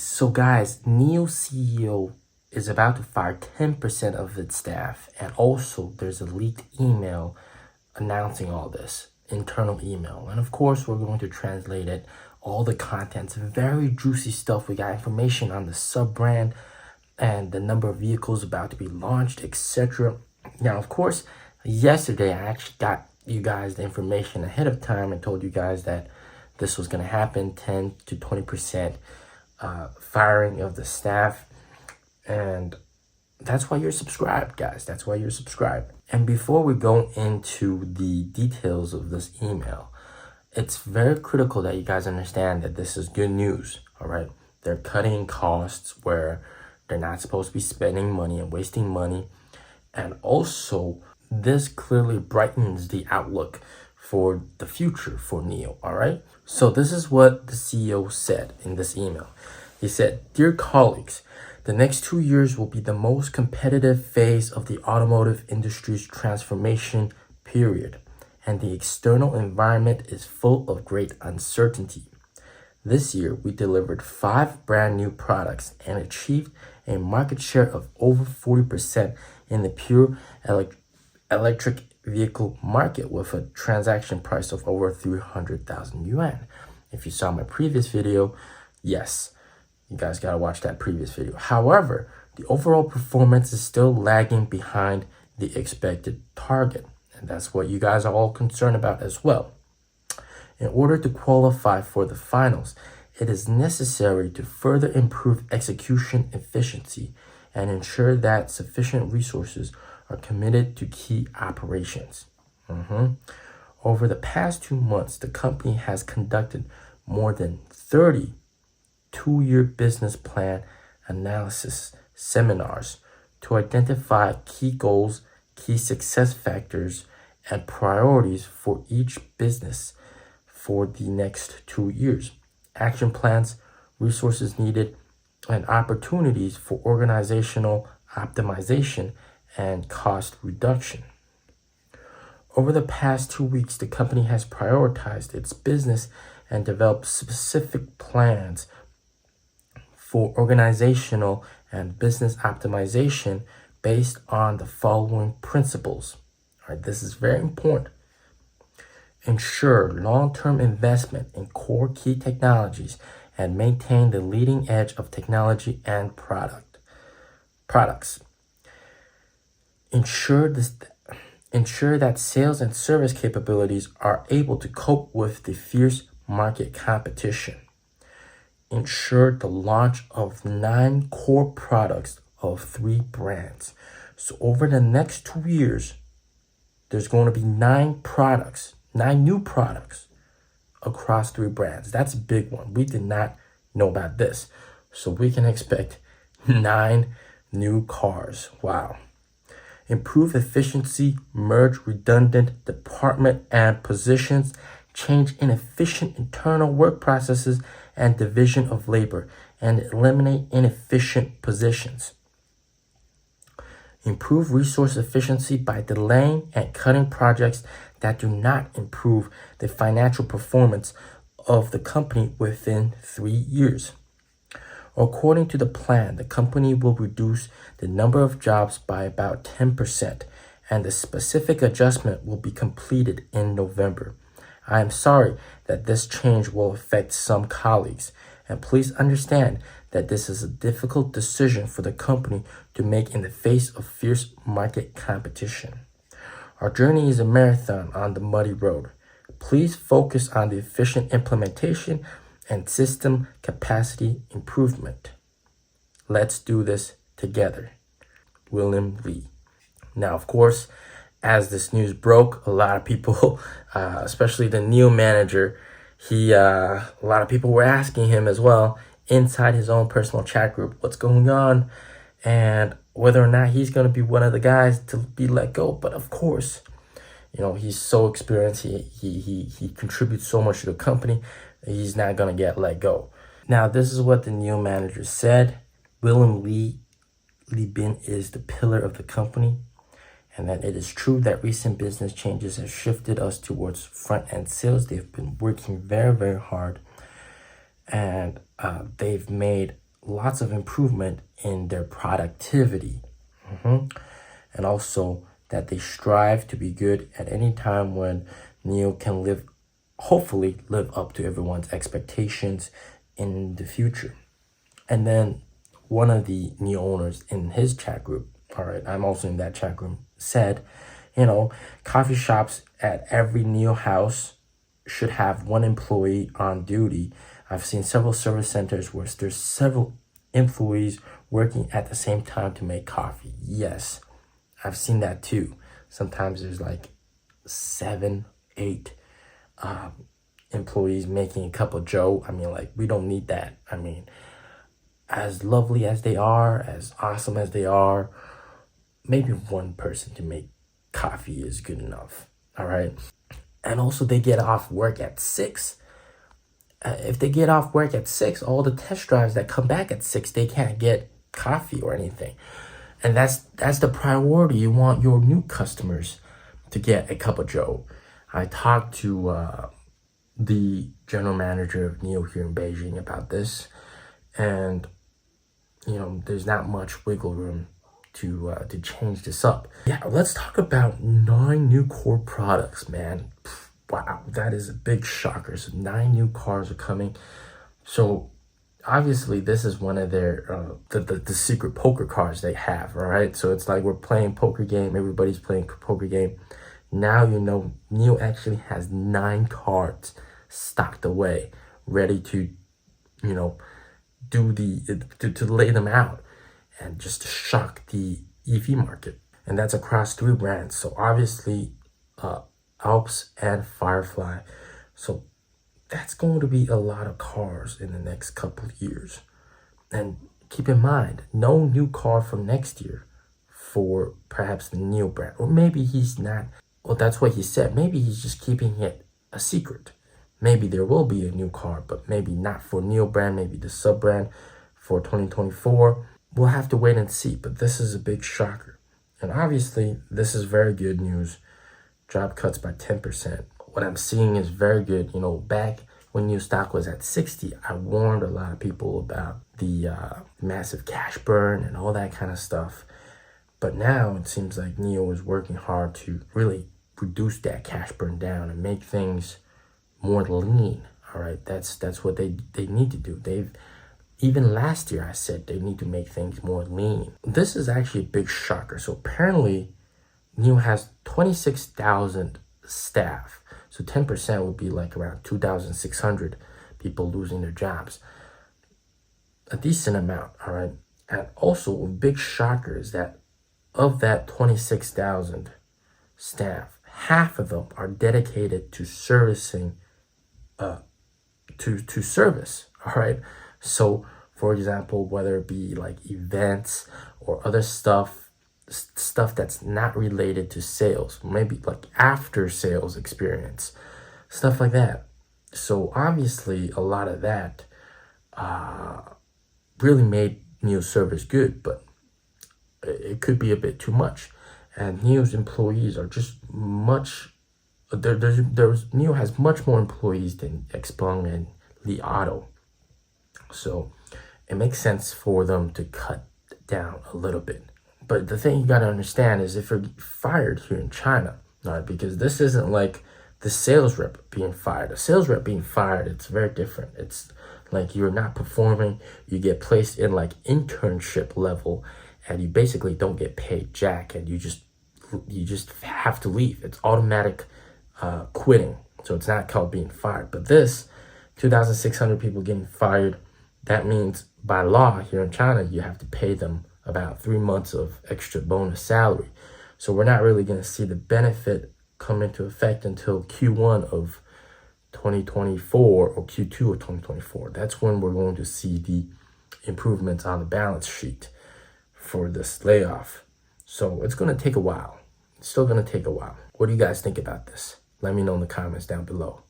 So guys, NIO CEO is about to fire 10% of its staff, and also there's a leaked email announcing all this, internal email. And of course, we're going to translate it, all the contents, very juicy stuff. We got information on the sub-brand and the number of vehicles about to be launched, etc. Now, of course, yesterday I actually got you guys the information ahead of time and told you guys that this was going to happen, 10 to 20% firing of the staff. And that's why you're subscribed, guys. That's why you're subscribed. And before we go into the details of this email, it's very critical that you guys understand that this is good news, all right? They're cutting costs where they're not supposed to be spending money and wasting money. And also, this clearly brightens the outlook for the future for NIO, all right? So this is what the CEO said in this email. He said, "Dear colleagues, the next 2 years will be the most competitive phase of the automotive industry's transformation period, and the external environment is full of great uncertainty. This year, we delivered 5 brand new products and achieved a market share of over 40% in the pure electric vehicle market with a transaction price of over 300,000 yuan. If you saw my previous video, yes, you guys gotta watch that previous video. However, the overall performance is still lagging behind the expected target. And that's what you guys are all concerned about as well. In order to qualify for the finals, it is necessary to further improve execution efficiency and ensure that sufficient resources are committed to key operations. Over the past 2 months, the company has conducted more than 30 two-year business plan analysis seminars to identify key goals, key success factors, and priorities for each business for the next 2 years. Action plans, resources needed, and opportunities for organizational optimization and cost reduction. Over the past 2 weeks, the company has prioritized its business and developed specific plans for organizational and business optimization based on the following principles. All right, this is very important. Ensure long-term investment in core key technologies and maintain the leading edge of technology and products. Ensure that sales and service capabilities are able to cope with the fierce market competition. Ensure the launch of 9 core products of 3 brands. So over the next 2 years, there's going to be 9 new products across 3 brands. That's a big one. We did not know about this. So we can expect 9 new cars. Wow. Improve efficiency, merge redundant department and positions, change inefficient internal work processes and division of labor, and eliminate inefficient positions. Improve resource efficiency by delaying and cutting projects that do not improve the financial performance of the company within 3 years. According to the plan, the company will reduce the number of jobs by about 10%, and the specific adjustment will be completed in November. I am sorry that this change will affect some colleagues, and please understand that this is a difficult decision for the company to make in the face of fierce market competition. Our journey is a marathon on the muddy road. Please focus on the efficient implementation and system capacity improvement. Let's do this together. William Lee." Now, of course, as this news broke, a lot of people, especially the NIO manager, a lot of people were asking him as well inside his own personal chat group, what's going on and whether or not he's going to be one of the guys to be let go. But of course, he's so experienced. He contributes so much to the company. He's not going to get let go. Now, this is what the NIO manager said. William Lee Bin is the pillar of the company, and that it is true that recent business changes have shifted us towards front-end sales. They've been working very, very hard, and they've made lots of improvement in their productivity. And also that they strive to be good at any time when NIO can hopefully live up to everyone's expectations in the future. And then one of the NIO owners in his chat group, all right, I'm also in that chat group, said, coffee shops at every NIO house should have one employee on duty. I've seen several service centers where there's several employees working at the same time to make coffee. Yes, I've seen that too. Sometimes there's like 7, 8 employees making a cup of joe. I mean, like, we don't need that. I mean, as lovely as they are, as awesome as they are, maybe one person to make coffee is good enough. All right. And also they get off work at 6. If they get off work at 6, all the test drives that come back at 6, they can't get coffee or anything. And that's the priority. You want your new customers to get a cup of joe. I talked to the general manager of NIO here in Beijing about this, and there's not much wiggle room to change this up. Yeah, let's talk about 9 new core products, man. Wow, that is a big shocker. So 9 new cars are coming. So obviously this is one of their the secret poker cards they have, all right? So it's like we're playing poker game, everybody's playing poker game. Now NIO actually has 9 cards stocked away, ready to to lay them out and just to shock the EV market. And that's across 3 brands. So obviously Alps and Firefly. So that's going to be a lot of cars in the next couple of years. And keep in mind, no new car for next year for perhaps the NIO brand. Or maybe he's not, well, that's what he said. Maybe he's just keeping it a secret. Maybe there will be a new car, but maybe not for NIO brand, maybe the sub-brand for 2024. We'll have to wait and see, but this is a big shocker. And obviously, this is very good news. Job cuts by 10%. What I'm seeing is very good. Back when NIO stock was at 60, I warned a lot of people about the massive cash burn and all that kind of stuff. But now it seems like NIO is working hard to really reduce that cash burn down and make things more lean. All right, that's what they need to do. Even last year I said they need to make things more lean. This is actually a big shocker. So apparently NIO has 26,000 staff. So 10% would be like around 2,600 people losing their jobs. A decent amount, all right? And also a big shocker is that of that 26,000 staff, half of them are dedicated to servicing to service, all right? So for example, whether it be like events or other stuff that's not related to sales, maybe like after sales experience, stuff like that. So obviously a lot of that really made NIO's service good, but it could be a bit too much. And NIO's employees are just NIO has much more employees than Xpeng and Li Auto. So it makes sense for them to cut down a little bit. But the thing you got to understand is if you're fired here in China, right, because this isn't like the sales rep being fired. A sales rep being fired, it's very different. It's like you're not performing, you get placed in like internship level, and you basically don't get paid jack, and you just have to leave. It's automatic quitting. So it's not called being fired. But this 2,600 people getting fired, that means by law here in China, you have to pay them about 3 months of extra bonus salary. So we're not really going to see the benefit come into effect until Q1 of 2024 or Q2 of 2024. That's when we're going to see the improvements on the balance sheet for this layoff. So it's going to take a while. It's still going to take a while. What do you guys think about this? Let me know in the comments down below.